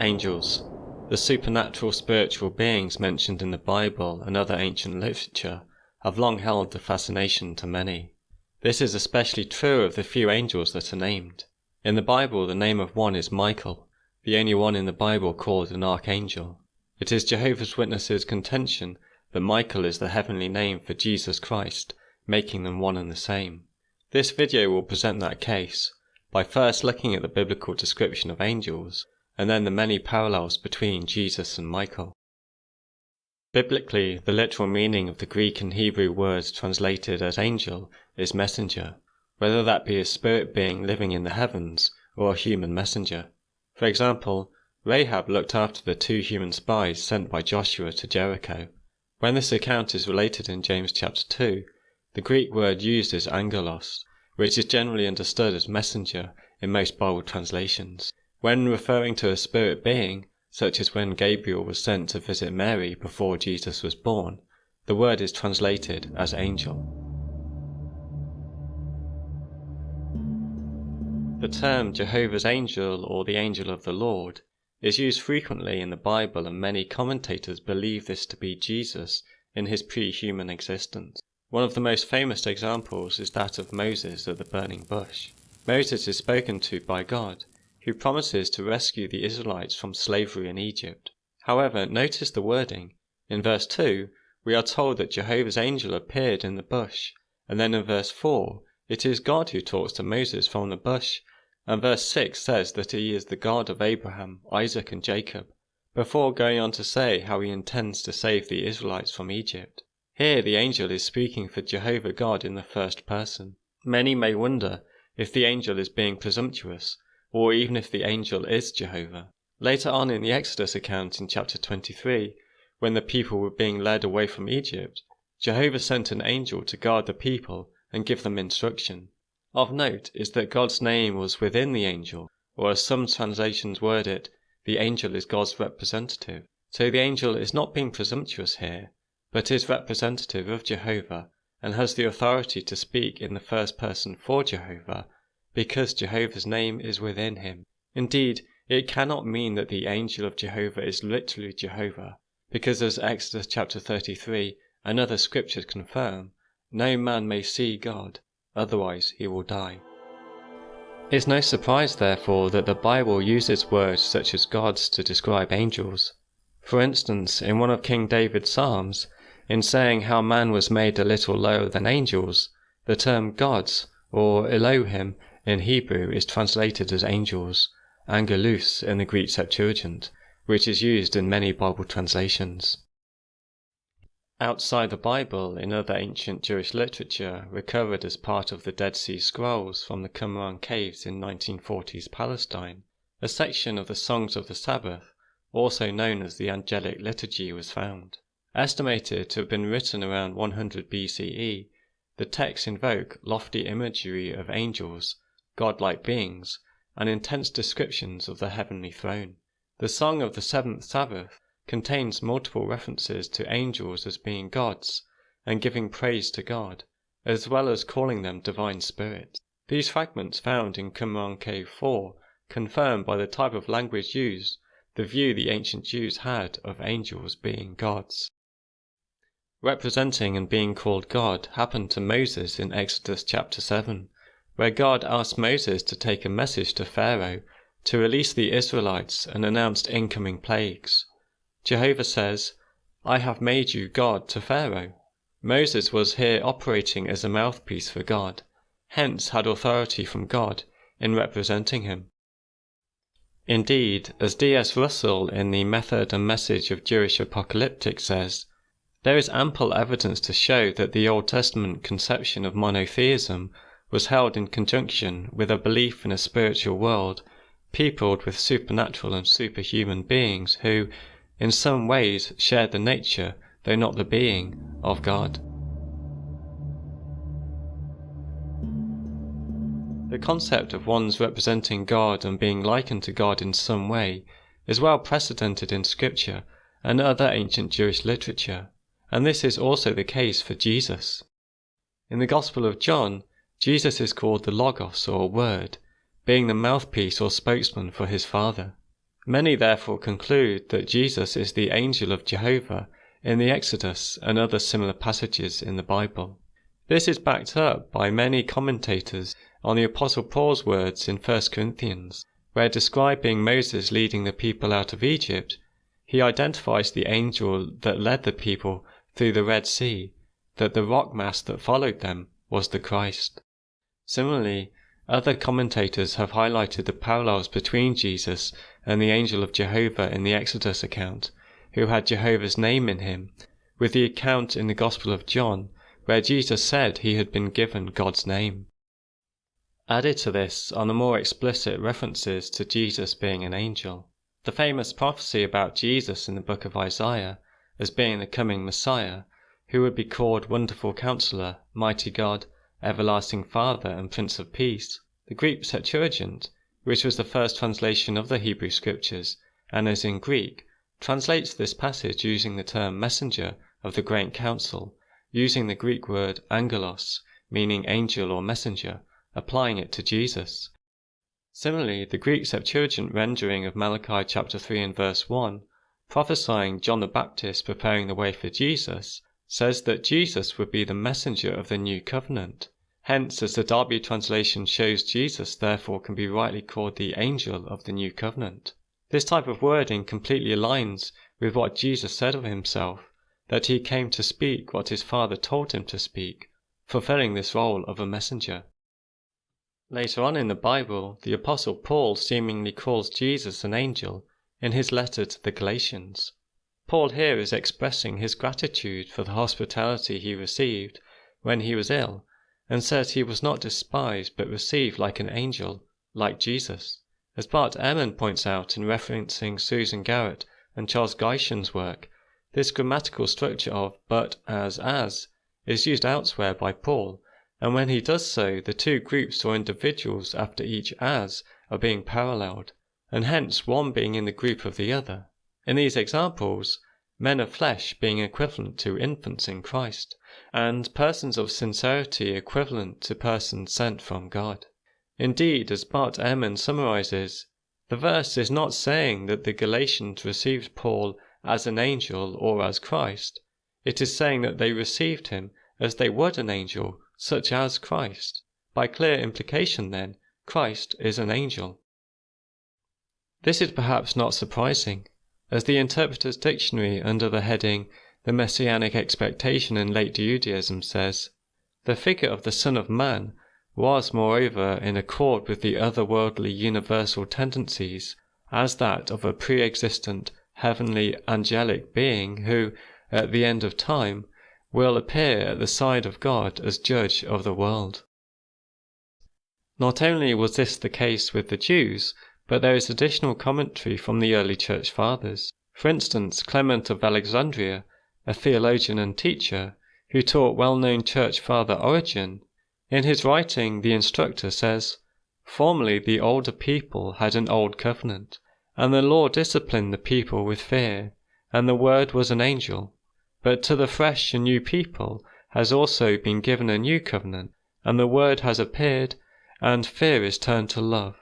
Angels, the supernatural spiritual beings mentioned in the Bible and other ancient literature, have long held a fascination to many. This is especially true of the few angels that are named. In the Bible, the name of one is Michael, the only one in the Bible called an Archangel. It is Jehovah's Witnesses' contention that Michael is the heavenly name for Jesus Christ, making them one and the same. This video will present that case, by first looking at the biblical description of angels, and then the many parallels between Jesus and Michael. Biblically, the literal meaning of the Greek and Hebrew words translated as angel is messenger, whether that be a spirit being living in the heavens or a human messenger. For example, Rahab looked after the 2 human spies sent by Joshua to Jericho. When this account is related in James chapter 2, the Greek word used is angelos, which is generally understood as messenger in most Bible translations. When referring to a spirit being, such as when Gabriel was sent to visit Mary before Jesus was born, the word is translated as angel. The term Jehovah's Angel or the Angel of the Lord is used frequently in the Bible, and many commentators believe this to be Jesus in his pre-human existence. One of the most famous examples is that of Moses at the burning bush. Moses is spoken to by God, who promises to rescue the Israelites from slavery in Egypt. However, notice the wording. In verse 2, we are told that Jehovah's angel appeared in the bush, and then in verse 4, it is God who talks to Moses from the bush, and verse 6 says that he is the God of Abraham, Isaac and Jacob, before going on to say how he intends to save the Israelites from Egypt. Here the angel is speaking for Jehovah God in the first person. Many may wonder if the angel is being presumptuous, or even if the angel is Jehovah. Later on in the Exodus account in chapter 23, when the people were being led away from Egypt, Jehovah sent an angel to guard the people and give them instruction. Of note is that God's name was within the angel, or as some translations word it, the angel is God's representative. So the angel is not being presumptuous here, but is representative of Jehovah and has the authority to speak in the first person for Jehovah, because Jehovah's name is within him. Indeed, it cannot mean that the angel of Jehovah is literally Jehovah, because as Exodus chapter 33 and other scriptures confirm, no man may see God, otherwise he will die. It's no surprise therefore that the Bible uses words such as gods to describe angels. For instance, in one of King David's psalms, in saying how man was made a little lower than angels, the term gods, or Elohim, in Hebrew is translated as angels, angelos in the Greek Septuagint, which is used in many Bible translations. Outside the Bible, in other ancient Jewish literature recovered as part of the Dead Sea Scrolls from the Qumran caves in 1940s Palestine, a section of the Songs of the Sabbath, also known as the Angelic Liturgy, was found. Estimated to have been written around 100 BCE, the texts invoke lofty imagery of angels, godlike beings, and intense descriptions of the heavenly throne. The Song of the Seventh Sabbath contains multiple references to angels as being gods and giving praise to God, as well as calling them divine spirits. These fragments found in Qumran Cave 4 confirm by the type of language used the view the ancient Jews had of angels being gods. Representing and being called God happened to Moses in Exodus chapter 7, where God asked Moses to take a message to Pharaoh to release the Israelites and announced incoming plagues. Jehovah says, "I have made you God to Pharaoh." Moses was here operating as a mouthpiece for God, hence had authority from God in representing him. Indeed, as D.S. Russell in the Method and Message of Jewish Apocalyptic says, there is ample evidence to show that the Old Testament conception of monotheism was held in conjunction with a belief in a spiritual world peopled with supernatural and superhuman beings who, in some ways, shared the nature, though not the being, of God. The concept of one's representing God and being likened to God in some way is well precedented in Scripture and other ancient Jewish literature, and this is also the case for Jesus. In the Gospel of John, Jesus is called the Logos or Word, being the mouthpiece or spokesman for his Father. Many therefore conclude that Jesus is the angel of Jehovah in the Exodus and other similar passages in the Bible. This is backed up by many commentators on the Apostle Paul's words in 1 Corinthians, where describing Moses leading the people out of Egypt, he identifies the angel that led the people through the Red Sea, that the rock mass that followed them was the Christ. Similarly, other commentators have highlighted the parallels between Jesus and the angel of Jehovah in the Exodus account, who had Jehovah's name in him, with the account in the Gospel of John, where Jesus said he had been given God's name. Added to this are the more explicit references to Jesus being an angel. The famous prophecy about Jesus in the book of Isaiah as being the coming Messiah, who would be called Wonderful Counselor, Mighty God, Everlasting Father, and Prince of Peace. The Greek Septuagint, which was the first translation of the Hebrew Scriptures, and is in Greek, translates this passage using the term messenger of the Great Council, using the Greek word angelos, meaning angel or messenger, applying it to Jesus. Similarly, the Greek Septuagint rendering of Malachi chapter 3 and verse 1, prophesying John the Baptist preparing the way for Jesus, says that Jesus would be the messenger of the new covenant. Hence, as the Darby translation shows, Jesus therefore can be rightly called the angel of the new covenant. This type of wording completely aligns with what Jesus said of himself, that he came to speak what his Father told him to speak, fulfilling this role of a messenger. Later on in the Bible, the Apostle Paul seemingly calls Jesus an angel in his letter to the Galatians. Paul here is expressing his gratitude for the hospitality he received when he was ill, and says he was not despised but received like an angel, like Jesus. As Bart Ehrman points out in referencing Susan Garrett and Charles Geishen's work, this grammatical structure of but as is used elsewhere by Paul, and when he does so, the two groups or individuals after each as are being paralleled, and hence one being in the group of the other. In these examples, men of flesh being equivalent to infants in Christ, and persons of sincerity equivalent to persons sent from God. Indeed, as Bart Ehrman summarizes, the verse is not saying that the Galatians received Paul as an angel or as Christ. It is saying that they received him as they would an angel, such as Christ. By clear implication, then, Christ is an angel. This is perhaps not surprising, as the Interpreter's Dictionary under the heading The Messianic Expectation in Late Judaism says, "The figure of the Son of Man was moreover in accord with the otherworldly universal tendencies, as that of a pre-existent heavenly angelic being who, at the end of time, will appear at the side of God as judge of the world." Not only was this the case with the Jews, but there is additional commentary from the early church fathers. For instance, Clement of Alexandria, a theologian and teacher, who taught well-known church father Origen, in his writing the instructor says, "Formerly the older people had an old covenant, and the law disciplined the people with fear, and the word was an angel. But to the fresh and new people has also been given a new covenant, and the word has appeared, and fear is turned to love.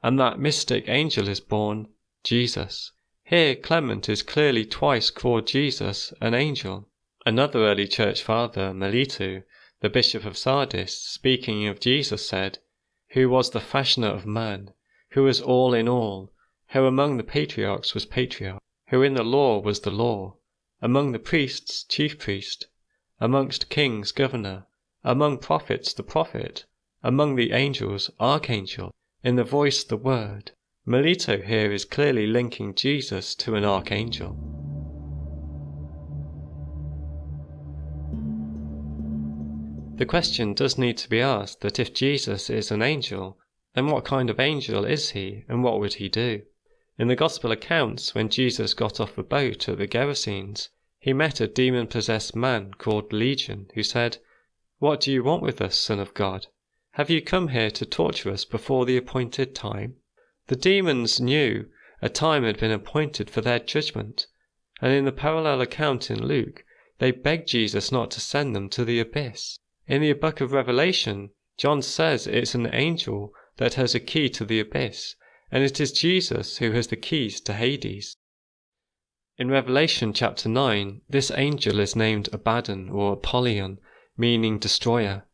And that mystic angel is born, Jesus." Here Clement is clearly twice called Jesus an angel. Another early church father, Melito, the bishop of Sardis, speaking of Jesus said, "Who was the fashioner of man, who was all in all, who among the patriarchs was patriarch, who in the law was the law, among the priests chief priest, amongst kings governor, among prophets the prophet, among the angels archangel, in the voice the word." Melito here is clearly linking Jesus to an archangel. The question does need to be asked that if Jesus is an angel, then what kind of angel is he, and what would he do? In the Gospel accounts, when Jesus got off a boat at the Gerasenes, he met a demon-possessed man called Legion, who said, "What do you want with us, Son of God? Have you come here to torture us before the appointed time?" The demons knew a time had been appointed for their judgment, and in the parallel account in Luke, they begged Jesus not to send them to the abyss. In the book of Revelation, John says it's an angel that has a key to the abyss, and it is Jesus who has the keys to Hades. In Revelation chapter 9, this angel is named Abaddon or Apollyon, meaning destroyer,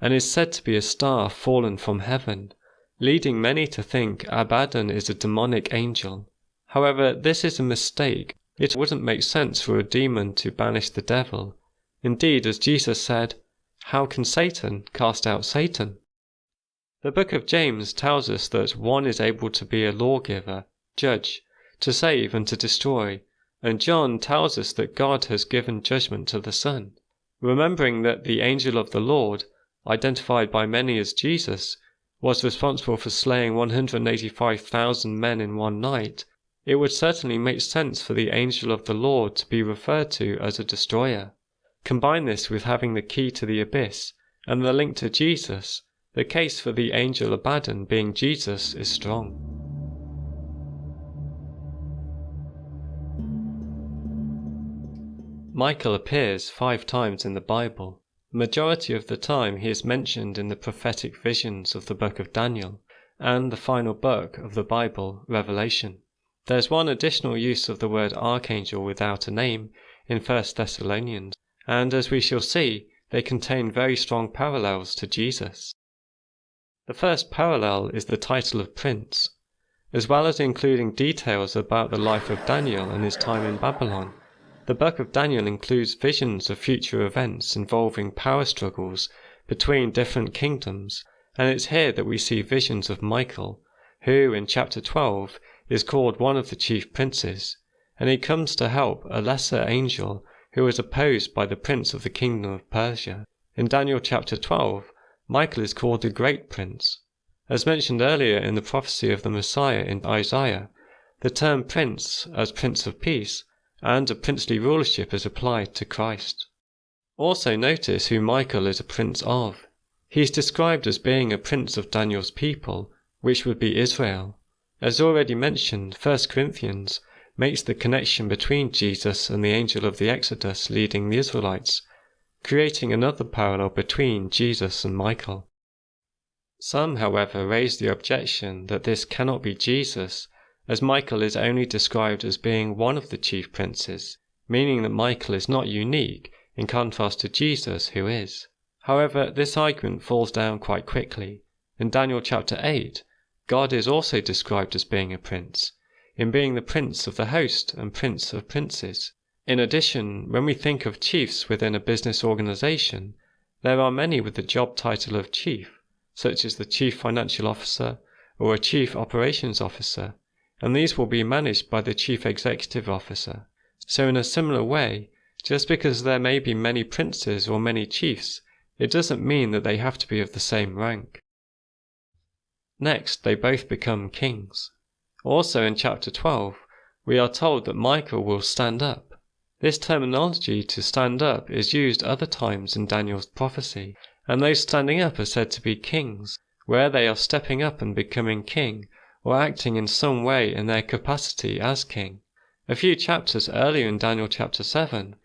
and is said to be a star fallen from heaven, leading many to think Abaddon is a demonic angel. However, this is a mistake. It wouldn't make sense for a demon to banish the devil. Indeed, as Jesus said, "How can Satan cast out Satan?" The book of James tells us that one is able to be a lawgiver, judge, to save and to destroy, and John tells us that God has given judgment to the Son. Remembering that the angel of the Lord, identified by many as Jesus, was responsible for slaying 185,000 men in one night, it would certainly make sense for the angel of the Lord to be referred to as a destroyer. Combine this with having the key to the abyss and the link to Jesus, the case for the angel Abaddon being Jesus is strong. Michael appears 5 times in the Bible. The majority of the time he is mentioned in the prophetic visions of the book of Daniel and the final book of the Bible, Revelation. There's one additional use of the word Archangel without a name in 1 Thessalonians, and as we shall see, they contain very strong parallels to Jesus. The first parallel is the title of Prince. As well as including details about the life of Daniel and his time in Babylon, the book of Daniel includes visions of future events involving power struggles between different kingdoms, and it's here that we see visions of Michael, who in chapter 12 is called one of the chief princes, and he comes to help a lesser angel who was opposed by the prince of the kingdom of Persia. In Daniel chapter 12, Michael is called the Great Prince. As mentioned earlier in the prophecy of the Messiah in Isaiah, the term prince as Prince of Peace and a princely rulership is applied to Christ. Also notice who Michael is a prince of. He is described as being a prince of Daniel's people, which would be Israel. As already mentioned, 1 Corinthians makes the connection between Jesus and the angel of the Exodus leading the Israelites, creating another parallel between Jesus and Michael. Some, however, raise the objection that this cannot be Jesus, as Michael is only described as being one of the chief princes, meaning that Michael is not unique in contrast to Jesus, who is. However, this argument falls down quite quickly. In Daniel chapter 8, God is also described as being a prince, in being the prince of the host and prince of princes. In addition, when we think of chiefs within a business organization, there are many with the job title of chief, such as the chief financial officer or a chief operations officer, and these will be managed by the chief executive officer. So in a similar way, just because there may be many princes or many chiefs, it doesn't mean that they have to be of the same rank. Next, they both become kings. Also in chapter 12, we are told that Michael will stand up. This terminology to stand up is used other times in Daniel's prophecy, and those standing up are said to be kings, where they are stepping up and becoming king, or acting in some way in their capacity as king. A few chapters earlier in Daniel chapter 7,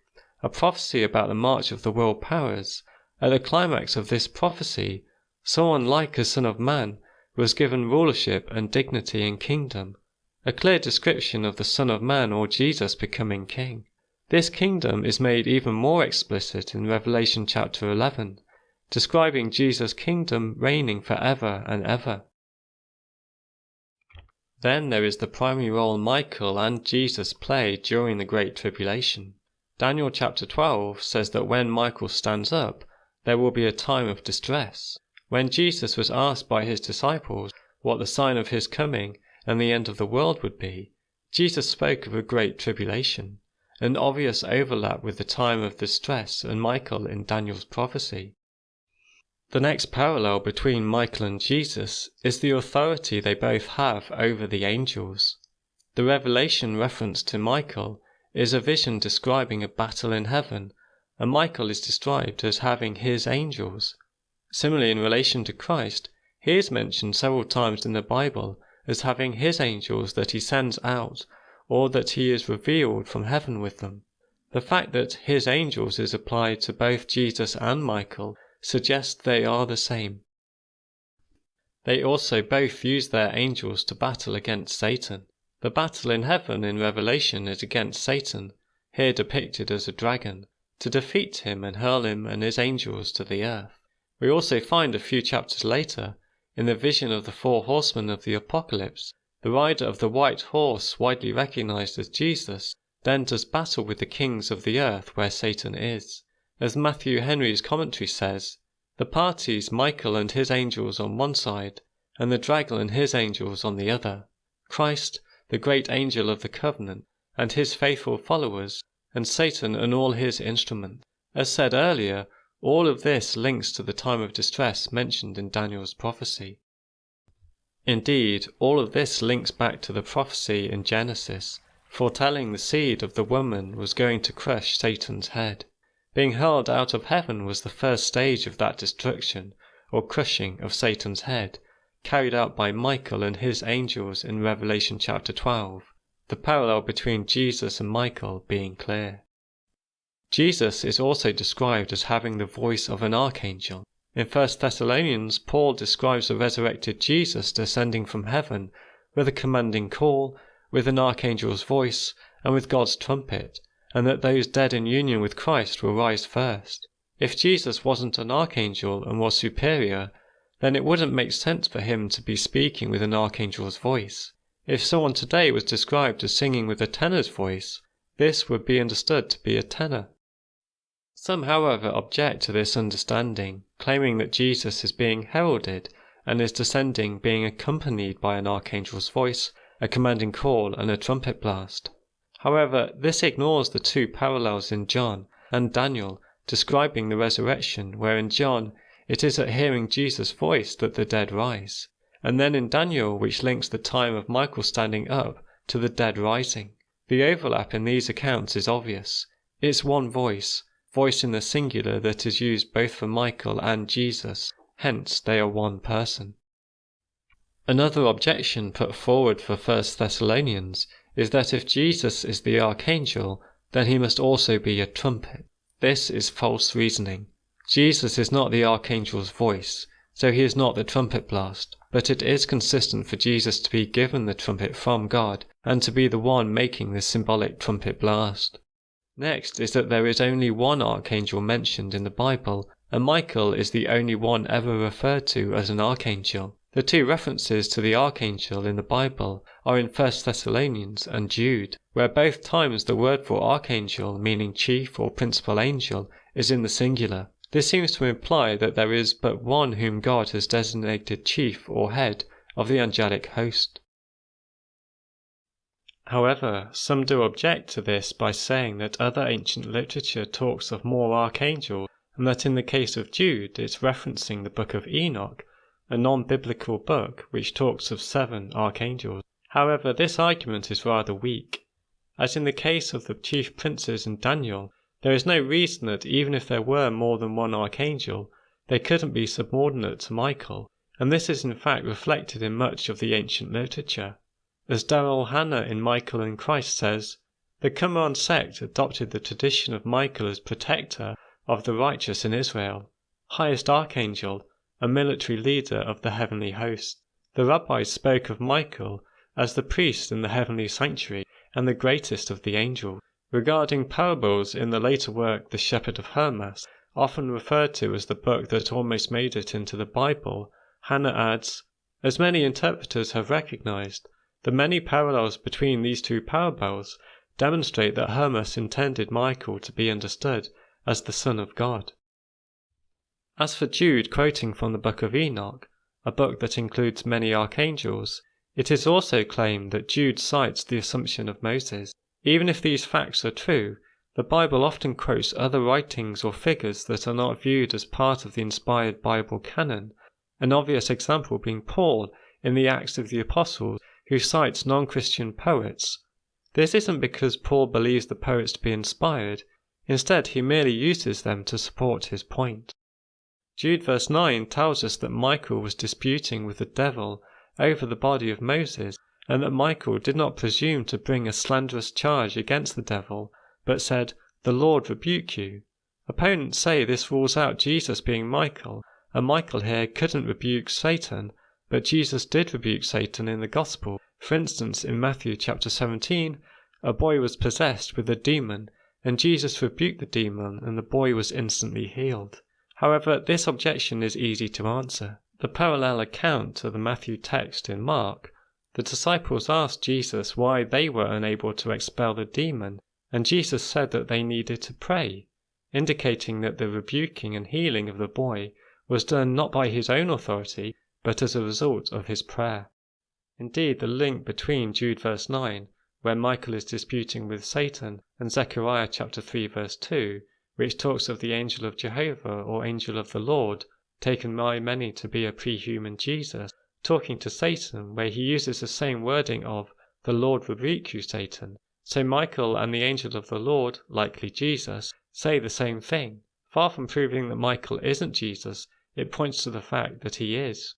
a prophecy about the march of the world powers, at the climax of this prophecy, someone like a son of man was given rulership and dignity and kingdom, a clear description of the Son of Man or Jesus becoming king. This kingdom is made even more explicit in Revelation chapter 11, describing Jesus' kingdom reigning forever and ever. Then there is the primary role Michael and Jesus play during the Great Tribulation. Daniel chapter 12 says that when Michael stands up, there will be a time of distress. When Jesus was asked by his disciples what the sign of his coming and the end of the world would be, Jesus spoke of a great tribulation, an obvious overlap with the time of distress and Michael in Daniel's prophecy. The next parallel between Michael and Jesus is the authority they both have over the angels. The Revelation reference to Michael is a vision describing a battle in heaven, and Michael is described as having his angels. Similarly, in relation to Christ, he is mentioned several times in the Bible as having his angels that he sends out, or that he is revealed from heaven with them. The fact that his angels is applied to both Jesus and Michael suggests they are the same. They also both use their angels to battle against Satan. The battle in heaven in Revelation is against Satan, here depicted as a dragon, to defeat him and hurl him and his angels to the earth. We also find a few chapters later, in the vision of the 4 horsemen of the Apocalypse, the rider of the white horse, widely recognized as Jesus, then does battle with the kings of the earth where Satan is. As Matthew Henry's commentary says, the parties Michael and his angels on one side, and the dragon and his angels on the other, Christ, the great angel of the covenant, and his faithful followers, and Satan and all his instruments. As said earlier, all of this links to the time of distress mentioned in Daniel's prophecy. Indeed, all of this links back to the prophecy in Genesis, foretelling the seed of the woman was going to crush Satan's head. Being hurled out of heaven was the first stage of that destruction, or crushing of Satan's head, carried out by Michael and his angels in Revelation chapter 12, the parallel between Jesus and Michael being clear. Jesus is also described as having the voice of an archangel. In 1 Thessalonians, Paul describes the resurrected Jesus descending from heaven with a commanding call, with an archangel's voice, and with God's trumpet, and that those dead in union with Christ will rise first. If Jesus wasn't an archangel and was superior, then it wouldn't make sense for him to be speaking with an archangel's voice. If someone today was described as singing with a tenor's voice, this would be understood to be a tenor. Some, however, object to this understanding, claiming that Jesus is being heralded and his descending being accompanied by an archangel's voice, a commanding call, and a trumpet blast. However, this ignores the 2 parallels in John and Daniel describing the resurrection, where in John it is at hearing Jesus' voice that the dead rise, and then in Daniel which links the time of Michael standing up to the dead rising. The overlap in these accounts is obvious. It's one voice in the singular that is used both for Michael and Jesus, hence they are one person. Another objection put forward for 1 Thessalonians is that if Jesus is the archangel, then he must also be a trumpet. This is false reasoning. Jesus is not the archangel's voice, so he is not the trumpet blast, but it is consistent for Jesus to be given the trumpet from God and to be the one making the symbolic trumpet blast. Next is that there is only one archangel mentioned in the Bible, and Michael is the only one ever referred to as an archangel. The 2 references to the archangel in the Bible are in 1 Thessalonians and Jude, where both times the word for archangel, meaning chief or principal angel, is in the singular. This seems to imply that there is but one whom God has designated chief or head of the angelic host. However, some do object to this by saying that other ancient literature talks of more archangels, and that in the case of Jude it's referencing the book of Enoch, a non-biblical book which talks of 7 archangels. However, this argument is rather weak. As in the case of the chief princes in Daniel, there is no reason that even if there were more than one archangel, they couldn't be subordinate to Michael, and this is in fact reflected in much of the ancient literature. As Daryl Hannah in Michael and Christ says, the Qumran sect adopted the tradition of Michael as protector of the righteous in Israel, highest archangel, a military leader of the heavenly host. The rabbis spoke of Michael as the priest in the heavenly sanctuary and the greatest of the angels. Regarding parables in the later work The Shepherd of Hermas, often referred to as the book that almost made it into the Bible, Hannah adds, as many interpreters have recognized, the many parallels between these 2 parables demonstrate that Hermas intended Michael to be understood as the Son of God. As for Jude quoting from the book of Enoch, a book that includes many archangels, it is also claimed that Jude cites the Assumption of Moses. Even if these facts are true, the Bible often quotes other writings or figures that are not viewed as part of the inspired Bible canon, an obvious example being Paul in the Acts of the Apostles, who cites non-Christian poets. This isn't because Paul believes the poets to be inspired, instead he merely uses them to support his point. Jude verse 9 tells us that Michael was disputing with the devil over the body of Moses, and that Michael did not presume to bring a slanderous charge against the devil, but said, "The Lord rebuke you." Opponents say this rules out Jesus being Michael, and Michael here couldn't rebuke Satan, but Jesus did rebuke Satan in the Gospel. For instance, in Matthew chapter 17, a boy was possessed with a demon, and Jesus rebuked the demon, and the boy was instantly healed. However, this objection is easy to answer. The parallel account to the Matthew text in Mark, the disciples asked Jesus why they were unable to expel the demon, and Jesus said that they needed to pray, indicating that the rebuking and healing of the boy was done not by his own authority, but as a result of his prayer. Indeed, the link between Jude verse 9, where Michael is disputing with Satan, and Zechariah chapter 3 verse 2, which talks of the angel of Jehovah or angel of the Lord, taken by many to be a pre-human Jesus, talking to Satan, where he uses the same wording of, "The Lord rebuke you, Satan." So Michael and the angel of the Lord, likely Jesus, say the same thing. Far from proving that Michael isn't Jesus, it points to the fact that he is.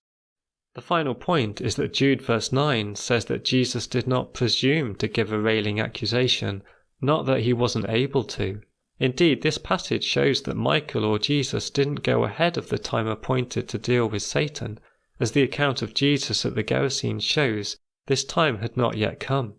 The final point is that Jude verse 9 says that Jesus did not presume to give a railing accusation, not that he wasn't able to. Indeed, this passage shows that Michael or Jesus didn't go ahead of the time appointed to deal with Satan. As the account of Jesus at the Gerasenes shows, this time had not yet come.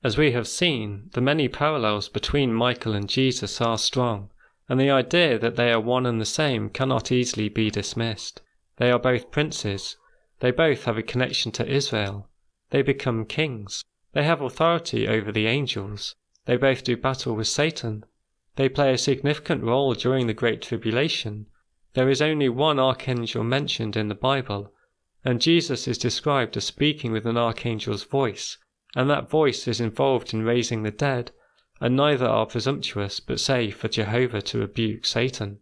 As we have seen, the many parallels between Michael and Jesus are strong, and the idea that they are one and the same cannot easily be dismissed. They are both princes. They both have a connection to Israel. They become kings. They have authority over the angels. They both do battle with Satan. They play a significant role during the Great Tribulation. There is only one archangel mentioned in the Bible, and Jesus is described as speaking with an archangel's voice, and that voice is involved in raising the dead, and neither are presumptuous but say for Jehovah to rebuke Satan.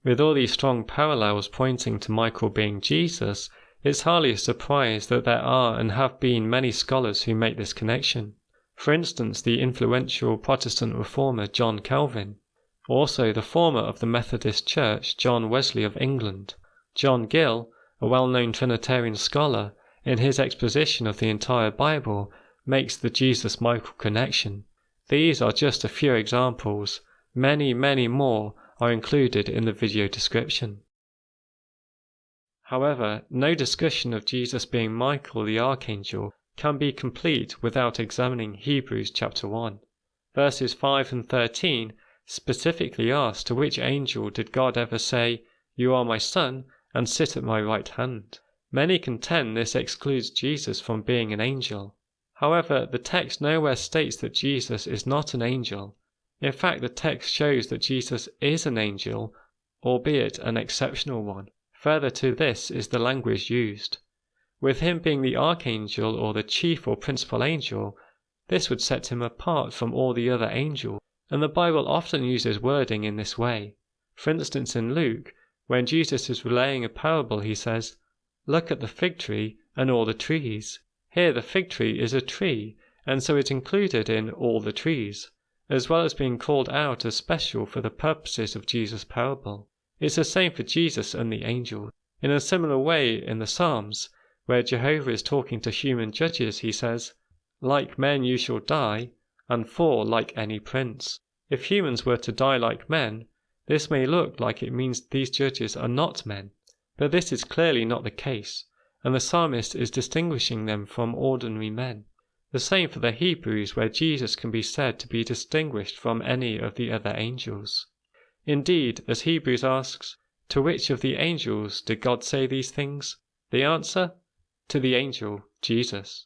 With all these strong parallels pointing to Michael being Jesus, it's hardly a surprise that there are and have been many scholars who make this connection. For instance, the influential Protestant reformer John Calvin, also the former of the Methodist Church John Wesley of England. John Gill, a well-known Trinitarian scholar, in his exposition of the entire Bible, makes the Jesus-Michael connection. These are just a few examples. Many, many more are included in the video description. However, no discussion of Jesus being Michael the Archangel can be complete without examining Hebrews chapter 1. Verses 5 and 13 specifically ask to which angel did God ever say, "You are my son, and sit at my right hand." Many contend this excludes Jesus from being an angel. However, the text nowhere states that Jesus is not an angel. In fact, the text shows that Jesus is an angel, albeit an exceptional one. Further to this is the language used. With him being the archangel or the chief or principal angel, this would set him apart from all the other angels, and the Bible often uses wording in this way. For instance, in Luke, when Jesus is relaying a parable, he says, "Look at the fig tree and all the trees." Here the fig tree is a tree, and so it's included in all the trees, as well as being called out as special for the purposes of Jesus' parable. It's the same for Jesus and the angels. In a similar way in the Psalms, where Jehovah is talking to human judges, he says, "Like men you shall die, and fall like any prince." If humans were to die like men, this may look like it means these judges are not men, but this is clearly not the case, and the psalmist is distinguishing them from ordinary men. The same for the Hebrews, where Jesus can be said to be distinguished from any of the other angels. Indeed, as Hebrews asks, to which of the angels did God say these things? The answer? To the angel, Jesus.